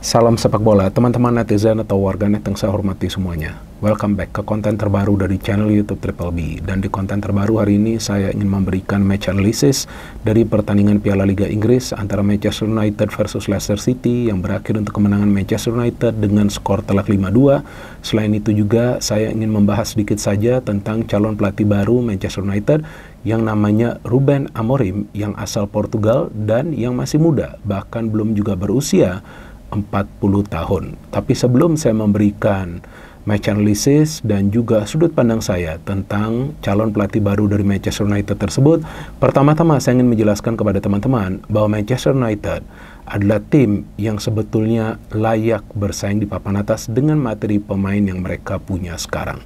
Salam sepak bola, teman-teman netizen atau warganet yang saya hormati semuanya. Welcome back ke konten terbaru dari channel YouTube Triple B. Dan di konten terbaru hari ini saya ingin memberikan match analysis dari pertandingan Piala Liga Inggris antara Manchester United versus Leicester City yang berakhir untuk kemenangan Manchester United dengan skor telak 5-2. Selain itu juga saya ingin membahas sedikit saja tentang calon pelatih baru Manchester United yang namanya Ruben Amorim yang asal Portugal dan yang masih muda, bahkan belum juga berusia 40 tahun. Tapi sebelum saya memberikan match analysis dan juga sudut pandang saya tentang calon pelatih baru dari Manchester United tersebut, pertama-tama saya ingin menjelaskan kepada teman-teman bahwa Manchester United adalah tim yang sebetulnya layak bersaing di papan atas dengan materi pemain yang mereka punya sekarang.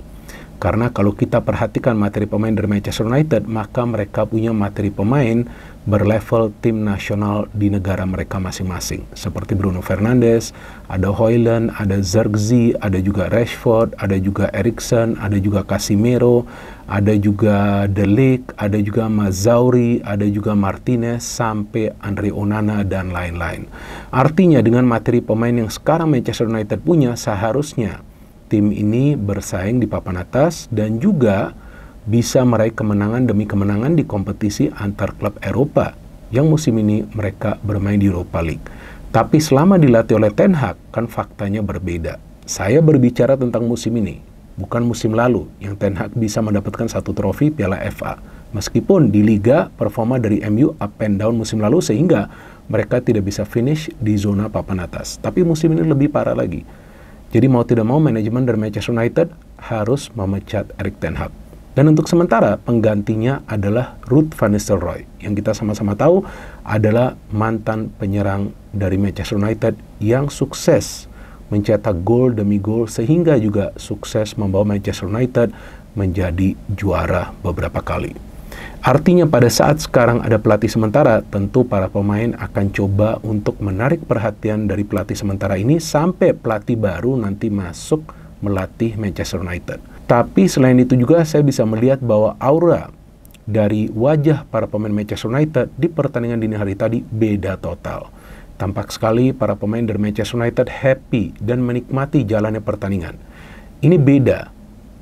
Karena kalau kita perhatikan materi pemain dari Manchester United, maka mereka punya materi pemain berlevel tim nasional di negara mereka masing-masing. Seperti Bruno Fernandes, ada Højlund, ada Zirkzee, ada juga Rashford, ada juga Eriksen, ada juga Casemiro, ada juga De Ligt, ada juga Mazraoui, ada juga Martinez, sampai Andre Onana, dan lain-lain. Artinya dengan materi pemain yang sekarang Manchester United punya, seharusnya tim ini bersaing di papan atas dan juga bisa meraih kemenangan demi kemenangan di kompetisi antar klub Eropa yang musim ini mereka bermain di Europa League. Tapi selama dilatih oleh Ten Hag, kan faktanya berbeda. Saya berbicara tentang musim ini, bukan musim lalu yang Ten Hag bisa mendapatkan satu trofi Piala FA. Meskipun di Liga performa dari MU up and down musim lalu sehingga mereka tidak bisa finish di zona papan atas. Tapi musim ini lebih parah lagi. Jadi mau tidak mau manajemen dari Manchester United harus memecat Erik ten Hag. Dan untuk sementara penggantinya adalah Ruud van Nistelrooy yang kita sama-sama tahu adalah mantan penyerang dari Manchester United yang sukses mencetak gol demi gol sehingga juga sukses membawa Manchester United menjadi juara beberapa kali. Artinya pada saat sekarang ada pelatih sementara, tentu para pemain akan coba untuk menarik perhatian dari pelatih sementara ini sampai pelatih baru nanti masuk melatih Manchester United. Tapi selain itu juga saya bisa melihat bahwa aura dari wajah para pemain Manchester United di pertandingan dini hari tadi beda total. Tampak sekali para pemain dari Manchester United happy dan menikmati jalannya pertandingan. Ini beda.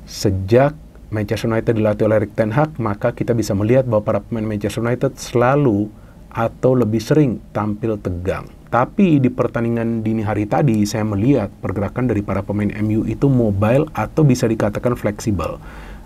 Sejak Manchester United dilatih oleh Erik ten Hag, maka kita bisa melihat bahwa para pemain Manchester United selalu atau lebih sering tampil tegang. Tapi di pertandingan dini hari tadi, saya melihat pergerakan dari para pemain MU itu mobile atau bisa dikatakan fleksibel.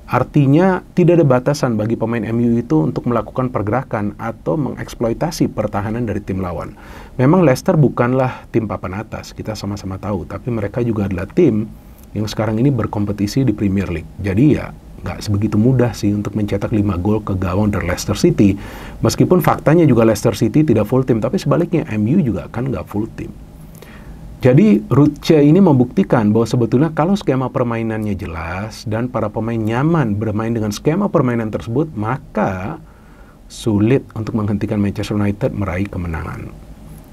Artinya tidak ada batasan bagi pemain MU itu untuk melakukan pergerakan atau mengeksploitasi pertahanan dari tim lawan. Memang Leicester bukanlah tim papan atas, kita sama-sama tahu. Tapi mereka juga adalah tim yang sekarang ini berkompetisi di Premier League. Jadi ya, nggak sebegitu mudah sih untuk mencetak 5 gol ke gawang dari Leicester City. Meskipun faktanya juga Leicester City tidak full tim, tapi sebaliknya MU juga kan nggak full tim. Jadi Ruud ini membuktikan bahwa sebetulnya kalau skema permainannya jelas dan para pemain nyaman bermain dengan skema permainan tersebut, maka sulit untuk menghentikan Manchester United meraih kemenangan.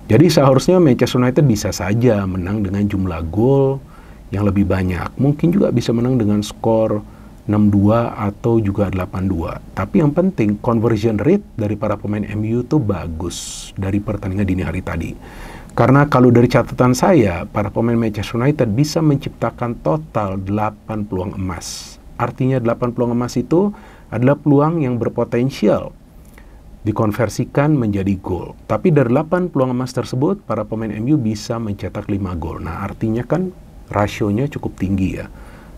Jadi seharusnya Manchester United bisa saja menang dengan jumlah gol yang lebih banyak. Mungkin juga bisa menang dengan skor 6-2 atau juga 8-2. Tapi yang penting conversion rate dari para pemain MU itu bagus dari pertandingan dini hari tadi. Karena kalau dari catatan saya, para pemain Manchester United bisa menciptakan total 8 peluang emas. Artinya 8 peluang emas itu adalah peluang yang berpotensial dikonversikan menjadi gol. Tapi dari 8 peluang emas tersebut, para pemain MU bisa mencetak 5 gol. Nah, artinya kan rasionya cukup tinggi ya.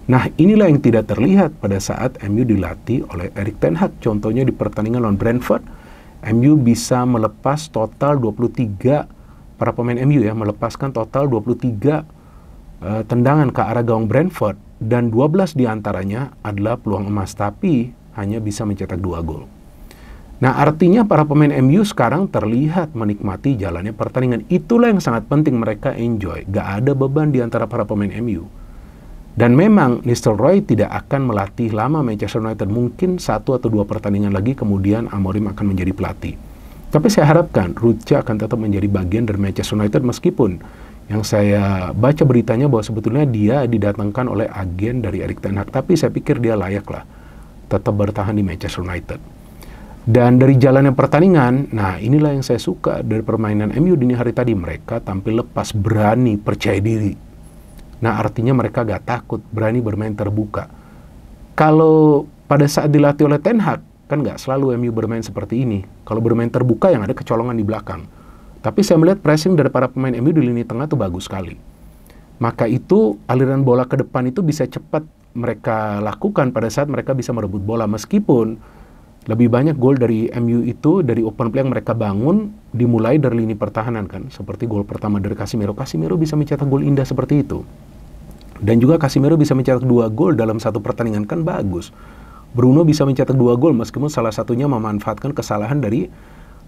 Nah, inilah yang tidak terlihat pada saat MU dilatih oleh Erik ten Hag. Contohnya di pertandingan lawan Brentford, MU bisa melepas total 23, para pemain MU ya, melepaskan total 23 tendangan ke arah gawang Brentford, dan 12 diantaranya adalah peluang emas, tapi hanya bisa mencetak 2 gol. Nah, artinya para pemain MU sekarang terlihat menikmati jalannya pertandingan. Itulah yang sangat penting mereka enjoy. Gak ada beban di antara para pemain MU. Dan memang Nistelrooy tidak akan melatih lama Manchester United, mungkin 1 atau 2 pertandingan lagi kemudian Amorim akan menjadi pelatih. Tapi saya harapkan Ruud akan tetap menjadi bagian dari Manchester United meskipun yang saya baca beritanya bahwa sebetulnya dia didatangkan oleh agen dari Erik ten Hag, tapi saya pikir dia layak lah tetap bertahan di Manchester United. Dan dari jalannya pertandingan, nah inilah yang saya suka dari permainan MU dini hari tadi. Mereka tampil lepas, berani, percaya diri. Nah artinya mereka gak takut, berani bermain terbuka. Kalau pada saat dilatih oleh Ten Hag, kan gak selalu MU bermain seperti ini. Kalau bermain terbuka yang ada kecolongan di belakang. Tapi saya melihat pressing dari para pemain MU di lini tengah itu bagus sekali. Maka itu aliran bola ke depan itu bisa cepat mereka lakukan pada saat mereka bisa merebut bola. Meskipun lebih banyak gol dari MU itu dari open play yang mereka bangun dimulai dari lini pertahanan kan. Seperti gol pertama dari Casemiro. Casemiro bisa mencetak gol indah seperti itu. Dan juga Casemiro bisa mencetak 2 gol dalam satu pertandingan, kan bagus. Bruno bisa mencetak 2 gol meskipun salah satunya memanfaatkan kesalahan dari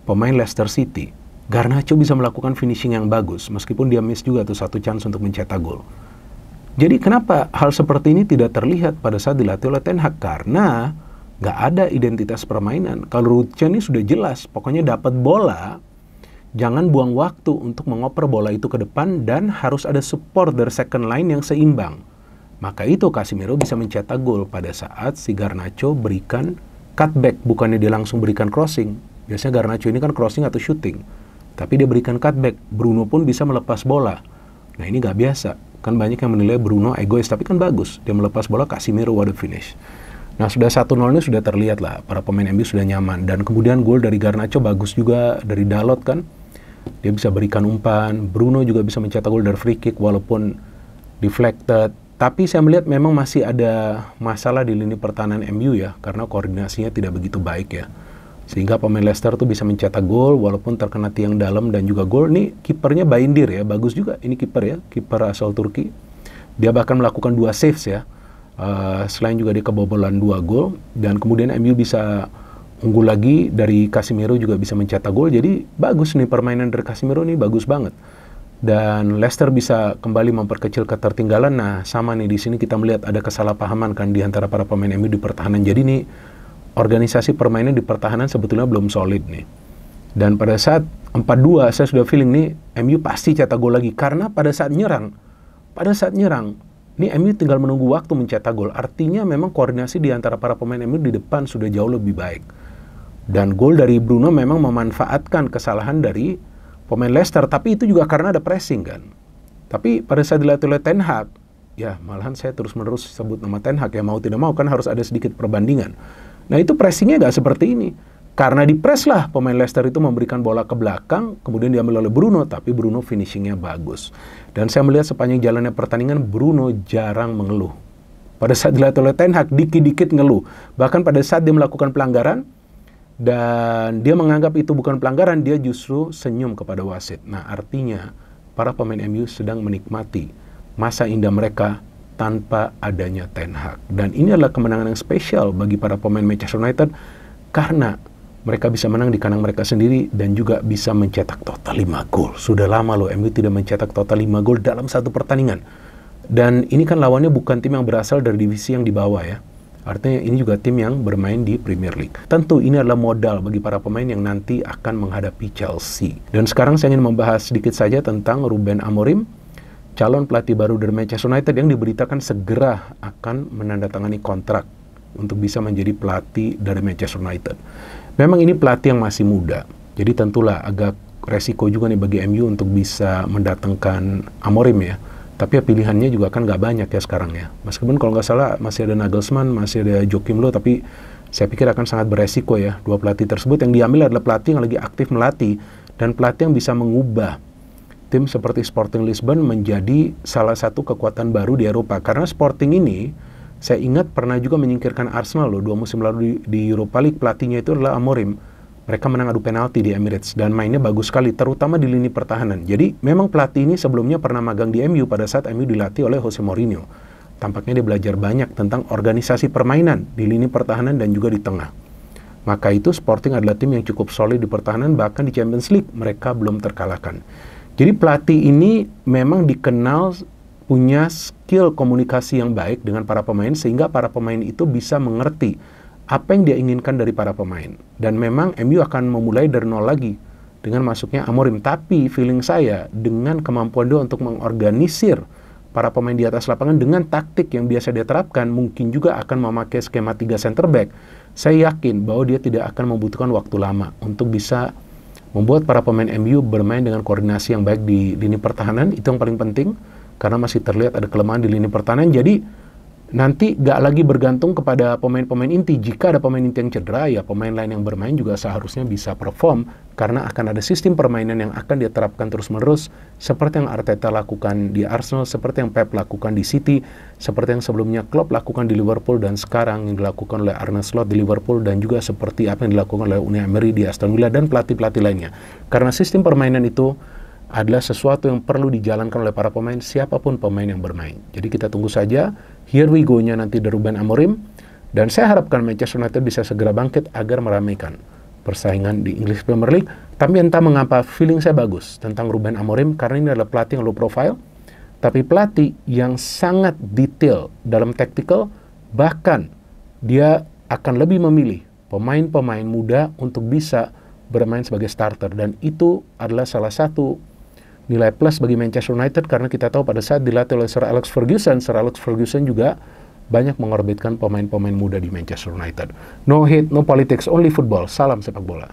pemain Leicester City. Garnacho bisa melakukan finishing yang bagus meskipun dia miss juga tuh satu chance untuk mencetak gol. Jadi kenapa hal seperti ini tidak terlihat pada saat dilatih oleh Ten Hag? Karena nggak ada identitas permainan. Kalau Ruudje ini sudah jelas, pokoknya dapat bola, jangan buang waktu untuk mengoper bola itu ke depan dan harus ada support dari second line yang seimbang. Maka itu Casemiro bisa mencetak gol pada saat si Garnacho berikan cutback, bukannya dia langsung berikan crossing. Biasanya Garnacho ini kan crossing atau shooting, tapi dia berikan cutback. Bruno pun bisa melepas bola. Nah ini nggak biasa. Kan banyak yang menilai Bruno egois, tapi kan bagus. Dia melepas bola, Casemiro what a finish. Nah sudah 1-0 ini sudah terlihat lah, para pemain MU sudah nyaman. Dan kemudian gol dari Garnacho bagus juga, dari Dalot kan. Dia bisa berikan umpan, Bruno juga bisa mencetak gol dari free kick walaupun deflected. Tapi saya melihat memang masih ada masalah di lini pertahanan MU ya, karena koordinasinya tidak begitu baik ya. Sehingga pemain Leicester tuh bisa mencetak gol walaupun terkena tiang dalam dan juga gol. Nih kipernya Bayindir ya, bagus juga ini kiper ya, kiper asal Turki. Dia bahkan melakukan 2 saves ya. Selain juga dia kebobolan 2 gol, dan kemudian MU bisa unggul lagi dari Casemiro juga bisa mencetak gol. Jadi bagus nih permainan dari Casemiro nih, bagus banget. Dan Leicester bisa kembali memperkecil ketertinggalan. Nah sama nih di sini kita melihat ada kesalahpahaman kan di antara para pemain MU di pertahanan. Jadi nih organisasi permainan di pertahanan sebetulnya belum solid nih. Dan pada saat 4-2 saya sudah feeling nih MU pasti cetak gol lagi, karena pada saat nyerang ini MU tinggal menunggu waktu mencetak gol. Artinya memang koordinasi di antara para pemain MU di depan sudah jauh lebih baik. Dan gol dari Bruno memang memanfaatkan kesalahan dari pemain Leicester. Tapi itu juga karena ada pressing kan. Tapi pada saat dilatih oleh Ten Hag, ya malahan saya terus-menerus sebut nama Ten Hag ya, mau tidak mau kan harus ada sedikit perbandingan. Nah itu pressingnya nggak seperti ini. Karena di-press lah pemain Leicester itu memberikan bola ke belakang, kemudian diambil oleh Bruno, tapi Bruno finishingnya bagus. Dan saya melihat sepanjang jalannya pertandingan, Bruno jarang mengeluh. Pada saat dilatih oleh Ten Hag, dikit-dikit ngeluh. Bahkan pada saat dia melakukan pelanggaran, dan dia menganggap itu bukan pelanggaran, dia justru senyum kepada wasit. Nah artinya, para pemain MU sedang menikmati masa indah mereka tanpa adanya Ten Hag. Dan ini adalah kemenangan yang spesial bagi para pemain Manchester United, karena mereka bisa menang di kandang mereka sendiri dan juga bisa mencetak total 5 gol. Sudah lama loh MU tidak mencetak total 5 gol dalam satu pertandingan. Dan ini kan lawannya bukan tim yang berasal dari divisi yang di bawah ya. Artinya ini juga tim yang bermain di Premier League. Tentu ini adalah modal bagi para pemain yang nanti akan menghadapi Chelsea. Dan sekarang saya ingin membahas sedikit saja tentang Ruben Amorim, calon pelatih baru dari Manchester United yang diberitakan segera akan menandatangani kontrak untuk bisa menjadi pelatih dari Manchester United. Memang ini pelatih yang masih muda, jadi tentulah agak resiko juga nih bagi MU untuk bisa mendatangkan Amorim ya. Tapi ya pilihannya juga kan nggak banyak ya sekarang ya. Meskipun kalau nggak salah masih ada Nagelsmann, masih ada Joachim Löw, tapi saya pikir akan sangat beresiko ya. 2 pelatih tersebut yang diambil adalah pelatih yang lagi aktif melatih, dan pelatih yang bisa mengubah tim seperti Sporting Lisbon menjadi salah satu kekuatan baru di Eropa. Karena Sporting ini, saya ingat pernah juga menyingkirkan Arsenal loh 2 musim lalu di Europa League. Pelatihnya itu adalah Amorim. Mereka menang adu penalti di Emirates dan mainnya bagus sekali, terutama di lini pertahanan. Jadi memang pelatih ini sebelumnya pernah magang di MU pada saat MU dilatih oleh Jose Mourinho. Tampaknya dia belajar banyak tentang organisasi permainan di lini pertahanan dan juga di tengah. Maka itu Sporting adalah tim yang cukup solid di pertahanan, bahkan di Champions League mereka belum terkalahkan. Jadi pelatih ini memang dikenal punya skill komunikasi yang baik dengan para pemain, sehingga para pemain itu bisa mengerti apa yang dia inginkan dari para pemain. Dan memang MU akan memulai dari nol lagi dengan masuknya Amorim. Tapi feeling saya dengan kemampuan dia untuk mengorganisir para pemain di atas lapangan dengan taktik yang biasa dia terapkan, mungkin juga akan memakai skema 3 center back. Saya yakin bahwa dia tidak akan membutuhkan waktu lama untuk bisa membuat para pemain MU bermain dengan koordinasi yang baik di lini pertahanan. Itu yang paling penting, karena masih terlihat ada kelemahan di lini pertahanan. Jadi nanti gak lagi bergantung kepada pemain-pemain inti. Jika ada pemain inti yang cedera, ya pemain lain yang bermain juga seharusnya bisa perform, karena akan ada sistem permainan yang akan dia terapkan terus-menerus, seperti yang Arteta lakukan di Arsenal, seperti yang Pep lakukan di City, seperti yang sebelumnya Klopp lakukan di Liverpool, dan sekarang yang dilakukan oleh Arne Slot di Liverpool, dan juga seperti apa yang dilakukan oleh Unai Emery di Aston Villa dan pelatih-pelatih lainnya. Karena sistem permainan itu adalah sesuatu yang perlu dijalankan oleh para pemain, siapapun pemain yang bermain. Jadi kita tunggu saja here we go-nya nanti dari Ruben Amorim, dan saya harapkan Manchester United bisa segera bangkit agar meramaikan persaingan di English Premier League. Tapi entah mengapa feeling saya bagus tentang Ruben Amorim, karena ini adalah pelatih yang low profile, tapi pelatih yang sangat detail dalam tactical, bahkan dia akan lebih memilih pemain-pemain muda untuk bisa bermain sebagai starter, dan itu adalah salah satu nilai plus bagi Manchester United, karena kita tahu pada saat dilatih oleh Sir Alex Ferguson juga banyak mengorbitkan pemain-pemain muda di Manchester United. No hate, no politics, only football. Salam sepak bola.